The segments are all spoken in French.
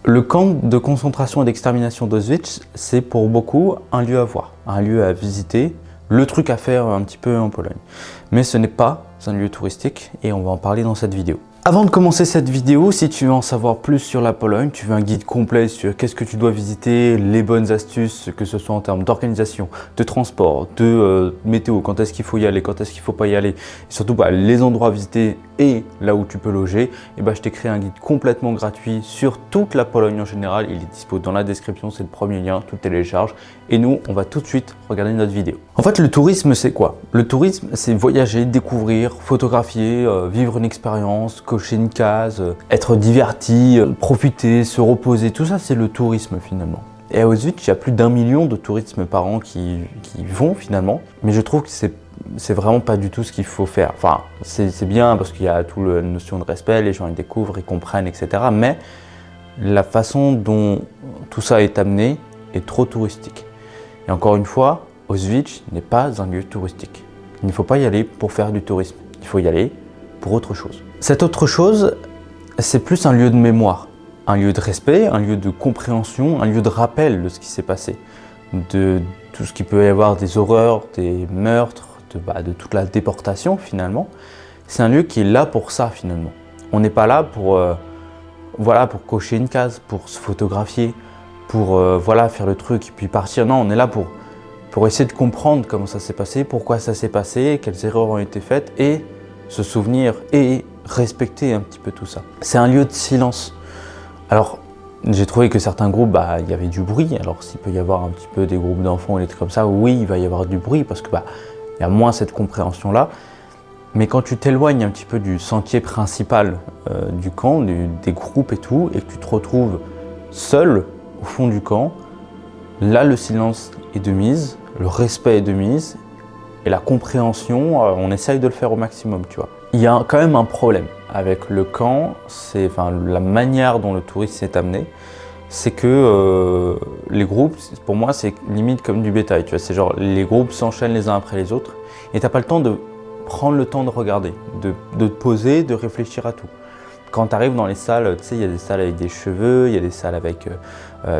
Le camp de concentration et d'extermination d'Auschwitz, c'est pour beaucoup un lieu à voir, un lieu à visiter, le truc à faire un petit peu en Pologne. Mais ce n'est pas un lieu touristique et on va en parler dans cette vidéo. Avant de commencer cette vidéo, si tu veux en savoir plus sur la Pologne, tu veux un guide complet sur qu'est-ce que tu dois visiter, les bonnes astuces, que ce soit en termes d'organisation, de transport, de météo, quand est-ce qu'il faut y aller, quand est-ce qu'il ne faut pas y aller, et surtout les endroits à visiter et là où tu peux loger, et je t'ai créé un guide complètement gratuit sur toute la Pologne en général. Il est dispo dans la description, c'est le premier lien, tu le télécharges. Et nous, on va tout de suite regarder notre vidéo. En fait, le tourisme, c'est quoi? Le tourisme, c'est voyager, découvrir, photographier, vivre une expérience, cocher une case, être diverti, profiter, se reposer. Tout ça, c'est le tourisme finalement. Et à Auschwitz, il y a plus d'1 million de touristes par an qui vont finalement. Mais je trouve que c'est vraiment pas du tout ce qu'il faut faire. Enfin, c'est bien parce qu'il y a toute la notion de respect, les gens ils découvrent, ils comprennent, etc. Mais la façon dont tout ça est amené est trop touristique. Et encore une fois, Auschwitz n'est pas un lieu touristique. Il ne faut pas y aller pour faire du tourisme. Il faut y aller pour autre chose. Cette autre chose, c'est plus un lieu de mémoire, un lieu de respect, un lieu de compréhension, un lieu de rappel de ce qui s'est passé, de tout ce qu'il peut y avoir, des horreurs, des meurtres, de toute la déportation finalement. C'est un lieu qui est là pour ça finalement. On n'est pas là pour cocher une case, pour se photographier, pour faire le truc et puis partir. Non, on est là pour essayer de comprendre comment ça s'est passé, pourquoi ça s'est passé, quelles erreurs ont été faites et se souvenir et respecter un petit peu tout ça. C'est un lieu de silence. Alors, j'ai trouvé que certains groupes, il y avait du bruit. Alors, s'il peut y avoir un petit peu des groupes d'enfants ou des trucs comme ça, oui, il va y avoir du bruit parce que il y a moins cette compréhension-là. Mais quand tu t'éloignes un petit peu du sentier principal du camp, des groupes et tout, et que tu te retrouves seul au fond du camp, là, le silence est de mise, le respect est de mise, et la compréhension, on essaye de le faire au maximum, tu vois. Il y a quand même un problème avec le camp, la manière dont le tourisme s'est amené, c'est que les groupes, pour moi, c'est limite comme du bétail, tu vois. C'est genre, les groupes s'enchaînent les uns après les autres, et t'as pas le temps de prendre le temps de regarder, de te poser, de réfléchir à tout. Quand tu arrives dans les salles, tu sais, il y a des salles avec des cheveux, il y a des salles avec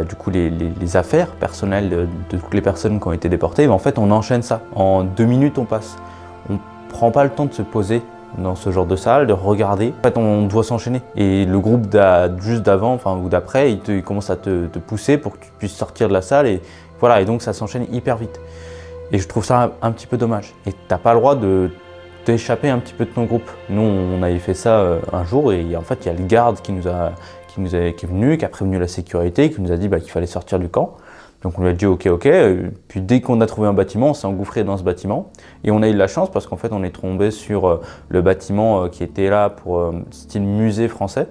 du coup les affaires personnelles de toutes les personnes qui ont été déportées. Mais en fait, on enchaîne ça. En 2 minutes, on passe. On prend pas le temps de se poser dans ce genre de salle, de regarder. En fait, on doit s'enchaîner. Et le groupe juste d'avant, ou d'après, il commence à te pousser pour que tu puisses sortir de la salle. Et voilà, et donc ça s'enchaîne hyper vite. Et je trouve ça un petit peu dommage. Et t'as pas le droit d'échapper un petit peu de ton groupe. Nous, on avait fait ça un jour et en fait, il y a le garde qui est venu, qui a prévenu la sécurité, qui nous a dit qu'il fallait sortir du camp. Donc on lui a dit ok. Puis dès qu'on a trouvé un bâtiment, on s'est engouffré dans ce bâtiment. Et on a eu de la chance parce qu'en fait, on est tombé sur le bâtiment qui était là pour style musée français,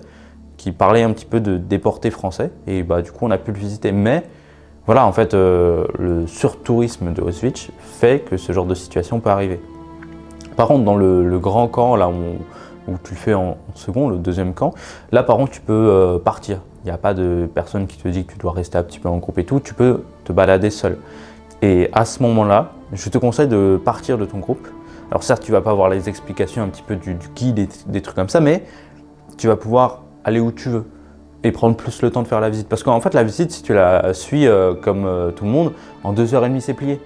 qui parlait un petit peu de déportés français. Et du coup, on a pu le visiter. Mais voilà, en fait, le surtourisme de Auschwitz fait que ce genre de situation peut arriver. Par contre, dans le grand camp, là où tu le fais en second, le deuxième camp, là par contre tu peux partir. Il n'y a pas de personne qui te dit que tu dois rester un petit peu en groupe et tout, tu peux te balader seul. Et à ce moment-là, je te conseille de partir de ton groupe. Alors certes, tu ne vas pas avoir les explications un petit peu du guide et des trucs comme ça, mais tu vas pouvoir aller où tu veux et prendre plus le temps de faire la visite. Parce qu'en fait, la visite, si tu la suis comme tout le monde, en 2h30 c'est plié.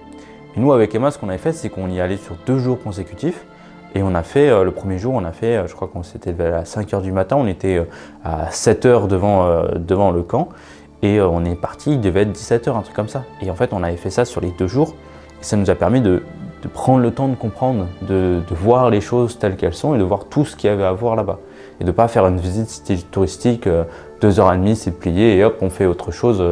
Et nous, avec Emma, ce qu'on avait fait, c'est qu'on y allait sur 2 jours consécutifs. Et on a fait, le premier jour, on a fait, je crois qu'on s'était levé à 5h du matin, on était à 7h devant le camp. Et on est parti, il devait être 17h, un truc comme ça. Et en fait, on avait fait ça sur les 2 jours. Et ça nous a permis de prendre le temps de comprendre, de voir les choses telles qu'elles sont et de voir tout ce qu'il y avait à voir là-bas. Et de ne pas faire une visite style touristique, 2h30, c'est plié, et hop, on fait autre chose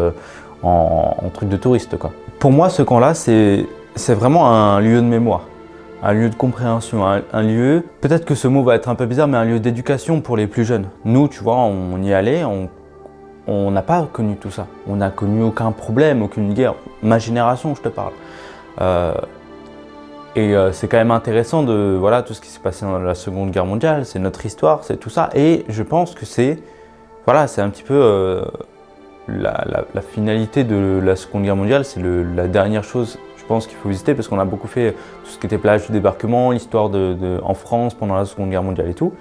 en truc de touriste, quoi. Pour moi, ce camp-là, c'est vraiment un lieu de mémoire, un lieu de compréhension, un lieu, peut-être que ce mot va être un peu bizarre, mais un lieu d'éducation pour les plus jeunes. Nous, tu vois, on y allait, on n'a pas connu tout ça. On n'a connu aucun problème, aucune guerre. Ma génération, je te parle. C'est quand même intéressant de tout ce qui s'est passé dans la Seconde Guerre mondiale, c'est notre histoire, c'est tout ça. Et je pense que c'est un petit peu la finalité de la Seconde Guerre mondiale, c'est la dernière chose, je pense, qu'il faut visiter, parce qu'on a beaucoup fait tout ce qui était plage du débarquement, l'histoire en France pendant la Seconde Guerre mondiale et tout.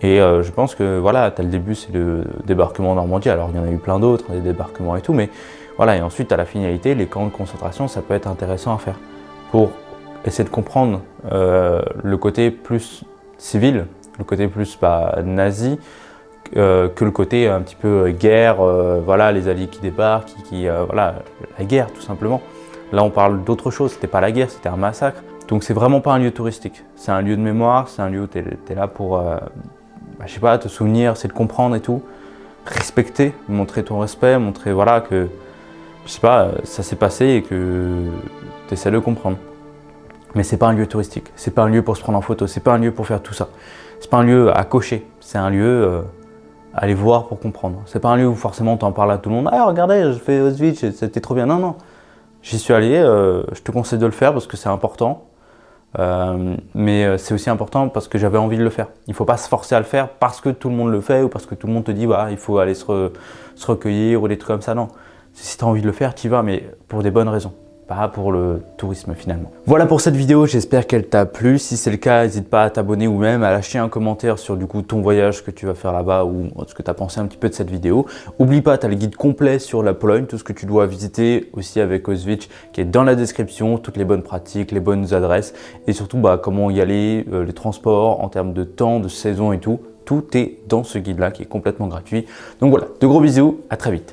Et je pense que voilà, tu as le début, c'est le débarquement en Normandie. Alors il y en a eu plein d'autres, des débarquements et tout, mais voilà. Et ensuite, tu as la finalité, les camps de concentration, ça peut être intéressant à faire pour essayer de comprendre le côté plus civil, le côté plus nazi, que le côté un petit peu guerre, voilà, les alliés qui débarquent, voilà, la guerre tout simplement. Là, on parle d'autre chose, c'était pas la guerre, c'était un massacre. Donc c'est vraiment pas un lieu touristique, c'est un lieu de mémoire, c'est un lieu où tu es là pour, je sais pas, te souvenir, c'est de comprendre et tout, respecter, montrer ton respect, montrer voilà que, je sais pas, ça s'est passé et que tu essaies de comprendre. Mais c'est pas un lieu touristique, c'est pas un lieu pour se prendre en photo, c'est pas un lieu pour faire tout ça. C'est pas un lieu à cocher, c'est un lieu à aller voir pour comprendre. C'est pas un lieu où forcément tu en parles à tout le monde. Ah regardez, je fais Auschwitz, c'était trop bien. Non, non. J'y suis allé, je te conseille de le faire parce que c'est important. Mais c'est aussi important parce que j'avais envie de le faire. Il ne faut pas se forcer à le faire parce que tout le monde le fait ou parce que tout le monde te dit bah, il faut aller se recueillir ou des trucs comme ça. Non, si tu as envie de le faire, tu y vas, mais pour des bonnes raisons, pas pour le tourisme finalement. Voilà pour cette vidéo, j'espère qu'elle t'a plu. Si c'est le cas, n'hésite pas à t'abonner ou même à lâcher un commentaire sur du coup ton voyage que tu vas faire là-bas ou ce que tu as pensé un petit peu de cette vidéo. Oublie pas, tu as le guide complet sur la Pologne, tout ce que tu dois visiter aussi avec Auschwitz qui est dans la description, toutes les bonnes pratiques, les bonnes adresses et surtout comment y aller, les transports en termes de temps, de saison et tout. Tout est dans ce guide-là qui est complètement gratuit. Donc voilà, de gros bisous, à très vite.